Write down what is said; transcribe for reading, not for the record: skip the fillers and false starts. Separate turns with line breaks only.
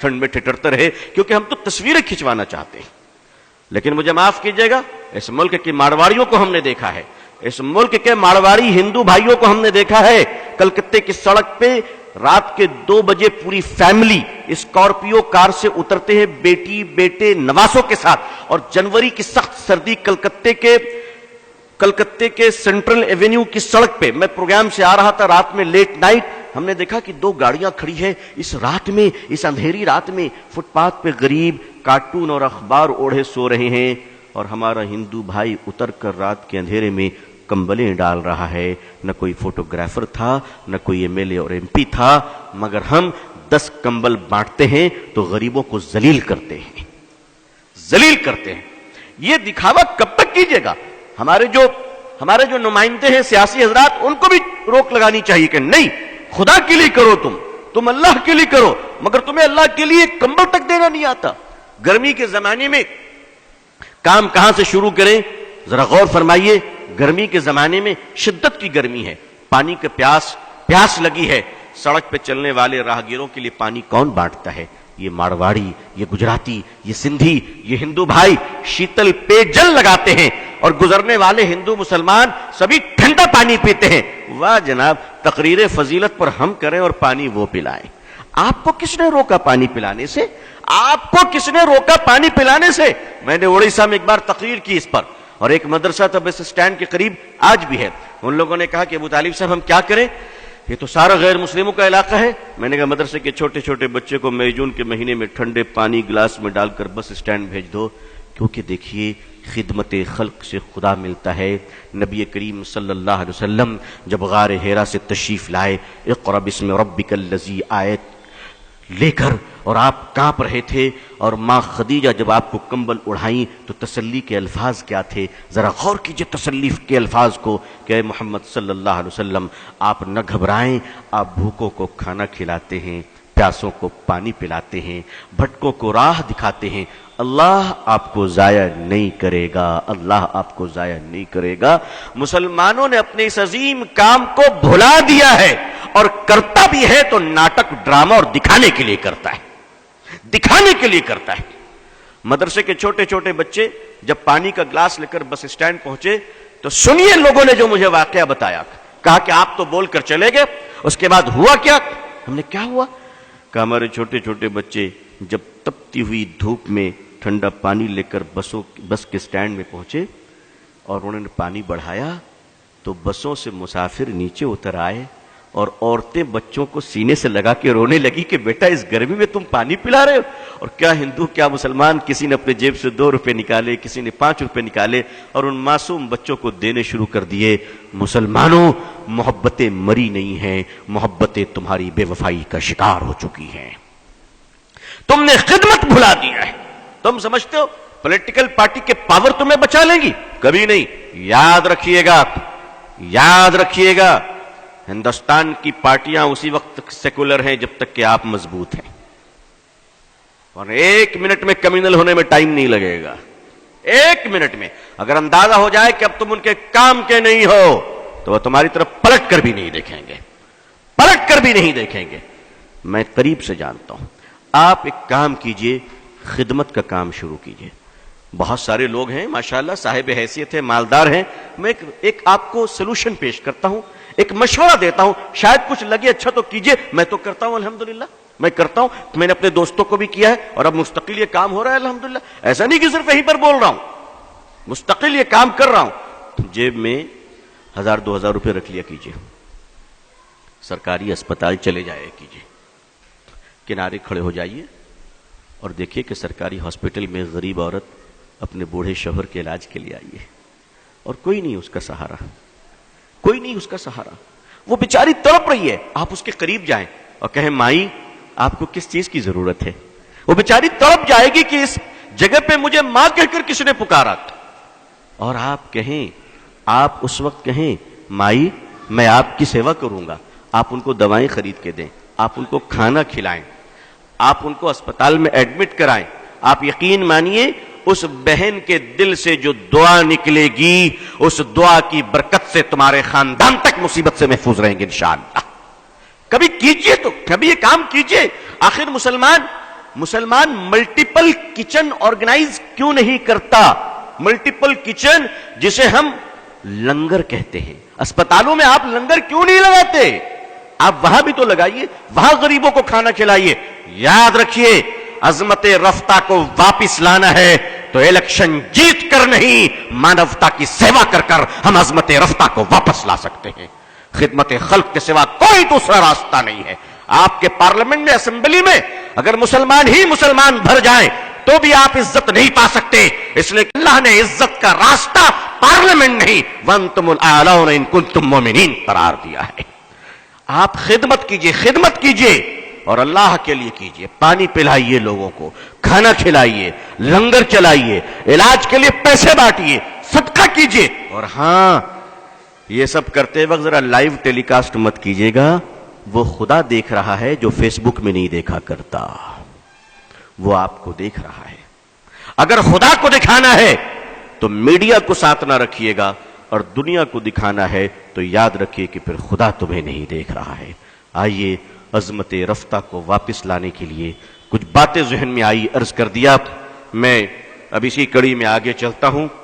ٹھنڈ میں ٹھٹرتے رہے، کیونکہ ہم تو تصویریں کھنچوانا چاہتے ہیں۔ لیکن مجھے معاف کیجئے گا، اس ملک کے مارواڑیوں کو ہم نے دیکھا ہے، اس ملک کے مارواڑی ہندو بھائیوں کو ہم نے دیکھا ہے، کلکتے کی سڑک پہ رات کے 2 بجے پوری فیملی اسکارپیو کار سے اترتے ہیں بیٹی بیٹے نواسوں کے ساتھ، اور جنوری کی سخت سردی کلکتے کے سینٹرل ایونیو کی سڑک پہ، میں پروگرام سے آ رہا تھا رات میں لیٹ نائٹ، ہم نے دیکھا کہ 2 گاڑیاں کھڑی ہیں اس رات میں، اس اندھیری رات میں فٹ پاتھ پہ غریب کارٹون اور اخبار اوڑھے سو رہے ہیں، اور ہمارا ہندو بھائی اتر کر رات کے اندھیرے میں کمبلیں ڈال رہا ہے۔ نہ کوئی فوٹوگرافر تھا، نہ کوئی ایم ایل اے اور ایم پی تھا، مگر ہم 10 کمبل بانٹتے ہیں تو غریبوں کو ذلیل کرتے ہیں، ذلیل کرتے ہیں۔ یہ دکھاوا کب تک کیجیے گا؟ ہمارے جو نمائندے ہیں سیاسی حضرات، ان کو بھی روک لگانی چاہیے کہ نہیں، خدا کے لیے کرو، تم اللہ کے لیے کرو، مگر تمہیں اللہ کے لیے کمبل تک دینا نہیں آتا۔ گرمی کے زمانے میں کام کہاں سے شروع کریں؟ ذرا غور فرمائیے، گرمی کے زمانے میں شدت کی گرمی ہے، پانی کے پیاس لگی ہے، سڑک پہ چلنے والے راہگیروں کے لیے پانی کون بانٹتا ہے؟ یہ مارواڑی، یہ گجراتی، یہ سندھی، یہ ہندو بھائی شیتل پے جل لگاتے ہیں، اور گزرنے والے ہندو مسلمان سبھی ٹھنڈا پانی پیتے ہیں۔ واہ جناب، تقریر فضیلت پر ہم کریں اور پانی وہ پلائیں۔ آپ کو کس نے روکا پانی پلانے سے؟ آپ کو کس نے روکا پانی پلانے سے؟ میں نے اڑیسہ میں ایک بار تقریر کی اس پر، اور ایک مدرسہ تھا بس اسٹینڈ کے قریب، آج بھی ہے۔ ان لوگوں نے کہا کہ ابو طالب صاحب ہم کیا کریں، یہ تو سارا غیر مسلموں کا علاقہ ہے۔ میں نے کہا مدرسے کے چھوٹے چھوٹے بچے کو مئی جون کے مہینے میں ٹھنڈے پانی گلاس میں ڈال کر بس اسٹینڈ بھیج دو، کیونکہ دیکھیے خدمت خلق سے خدا ملتا ہے۔ نبی کریم صلی اللہ علیہ وسلم جب غار حرا سے تشریف لائے، اقرأ بسم ربک الذی آیت لے کر، اور آپ کانپ رہے تھے، اور ماں خدیجہ جب آپ کو کمبل اڑھائیں تو تسلی کے الفاظ کیا تھے؟ ذرا غور کیجئے تسلی کے الفاظ کو کہ اے محمد صلی اللہ علیہ وسلم، آپ نہ گھبرائیں، آپ بھوکوں کو کھانا کھلاتے ہیں، پیاسوں کو پانی پلاتے ہیں، بھٹکوں کو راہ دکھاتے ہیں، اللہ آپ کو ضائع نہیں کرے گا، اللہ آپ کو ضائع نہیں کرے گا۔ مسلمانوں نے اپنے اس عظیم کام کو بھلا دیا ہے، اور کرتا بھی ہے تو ناٹک ڈرامہ اور دکھانے کے لیے کرتا ہے، دکھانے کے لیے کرتا ہے۔ مدرسے کے چھوٹے چھوٹے بچے جب پانی کا گلاس لے کر بس اسٹینڈ پہنچے تو سنیے لوگوں نے جو مجھے واقعہ بتایا، کہا کہ آپ تو بول کر چلے گئے، اس کے بعد ہوا کیا؟ ہم نے کیا ہوا؟ کہ ہمارے چھوٹے چھوٹے بچے جب تپتی ہوئی دھوپ میں ٹھنڈا پانی لے کر بس کے سٹینڈ میں پہنچے اور انہوں نے پانی بڑھایا تو بسوں سے مسافر نیچے اتر آئے اور عورتیں بچوں کو سینے سے لگا کے رونے لگی کہ بیٹا اس گرمی میں تم پانی پلا رہے ہو۔ اور کیا ہندو کیا مسلمان، کسی نے اپنے جیب سے 2 روپے نکالے، کسی نے 5 روپے نکالے اور ان معصوم بچوں کو دینے شروع کر دیے۔ مسلمانوں، محبتیں مری نہیں ہیں، محبتیں تمہاری بے وفائی کا شکار ہو چکی ہیں، تم نے خدمت بھلا دیا ہے۔ تم سمجھتے ہو پولیٹیکل پارٹی کے پاور تمہیں بچا لیں گی؟ کبھی نہیں۔ یاد رکھیے گا، یاد رکھیے گا، ہندوستان کی پارٹیاں اسی وقت تک سیکولر ہیں جب تک کہ آپ مضبوط ہیں، اور 1 منٹ میں کمیونل ہونے میں ٹائم نہیں لگے گا۔ 1 منٹ میں اگر اندازہ ہو جائے کہ اب تم ان کے کام کے نہیں ہو تو وہ تمہاری طرف پلٹ کر بھی نہیں دیکھیں گے، پلٹ کر بھی نہیں دیکھیں گے۔ میں قریب سے جانتا ہوں۔ آپ ایک کام کیجئے، خدمت کا کام شروع کیجئے۔ بہت سارے لوگ ہیں ماشاءاللہ، صاحب حیثیت ہیں، مالدار ہیں۔ میں ایک آپ کو سلوشن پیش کرتا ہوں، ایک مشورہ دیتا ہوں، شاید کچھ لگے اچھا تو کیجئے۔ میں تو کرتا ہوں الحمدللہ، میں کرتا ہوں، میں نے اپنے دوستوں کو بھی کیا ہے اور اب مستقل یہ کام ہو رہا ہے الحمدللہ۔ ایسا نہیں کہ صرف یہیں پر بول رہا ہوں، مستقل یہ کام کر رہا ہوں۔ جیب میں 1000-2000 روپے رکھ لیا کیجئے، سرکاری اسپتال چلے جایا کیجئے، کنارے کھڑے ہو جائیے اور دیکھیے کہ سرکاری ہاسپٹل میں غریب عورت اپنے بوڑھے شوہر کے علاج کے لیے آئی ہے اور کوئی نہیں اس کا سہارا، کوئی نہیں اس کا سہارا، وہ بیچاری تڑپ رہی ہے۔ آپ اس کے قریب جائیں اور کہیں مائی آپ کو کس چیز کی ضرورت ہے؟ وہ بیچاری تڑپ جائے گی کہ اس جگہ پہ مجھے ماں کہہ کر کس نے پکارا، اور آپ کہیں، آپ اس وقت کہیں مائی میں آپ کی سیوا کروں گا، آپ ان کو دوائیں خرید کے دیں، آپ ان کو کھانا کھلائیں، آپ ان کو اسپتال میں ایڈمٹ کرائیں۔ آپ یقین مانیے اس بہن کے دل سے جو دعا نکلے گی، اس دعا کی برکت سے تمہارے خاندان تک مصیبت سے محفوظ رہیں گے انشاءاللہ۔ کبھی کیجئے، تو کبھی یہ کام کیجئے۔ آخر مسلمان مسلمان ملٹیپل کچن آرگنائز کیوں نہیں کرتا؟ ملٹیپل کچن جسے ہم لنگر کہتے ہیں، اسپتالوں میں آپ لنگر کیوں نہیں لگاتے؟ آپ وہاں بھی تو لگائیے، وہاں غریبوں کو کھانا کھلائیے۔ یاد رکھیے، عظمت رفتہ کو واپس لانا ہے تو الیکشن جیت کر نہیں، مانوتا کی سیوا کر کر ہم عظمت رفتہ کو واپس لا سکتے ہیں۔ خدمت خلق کے سوا کوئی دوسرا راستہ نہیں ہے۔ آپ کے پارلیمنٹ میں، اسمبلی میں اگر مسلمان ہی مسلمان بھر جائیں تو بھی آپ عزت نہیں پا سکتے، اس لیے اللہ نے عزت کا راستہ پارلیمنٹ نہیں وَأَنْتُمُ الْأَعْلَوْنَ إِن كُنتُم مُؤْمِنِينَ قرار دیا ہے۔ آپ خدمت کیجئے اور اللہ کے لیے کیجئے، پانی پلائیے، لوگوں کو کھانا کھلائیے، لنگر چلائیے، علاج کے لیے پیسے بانٹیے، صدقہ کیجئے۔ اور ہاں، یہ سب کرتے وقت ذرا لائیو ٹیلی کاسٹ مت کیجئے گا، وہ خدا دیکھ رہا ہے جو فیس بک میں نہیں دیکھا کرتا، وہ آپ کو دیکھ رہا ہے۔ اگر خدا کو دکھانا ہے تو میڈیا کو ساتھ نہ رکھیے گا، اور دنیا کو دکھانا ہے تو یاد رکھیے کہ پھر خدا تمہیں نہیں دیکھ رہا ہے۔ آئیے عظمت رفتہ کو واپس لانے کے لیے کچھ باتیں ذہن میں آئی، عرض کر دیا۔ میں اب اسی کڑی میں آگے چلتا ہوں۔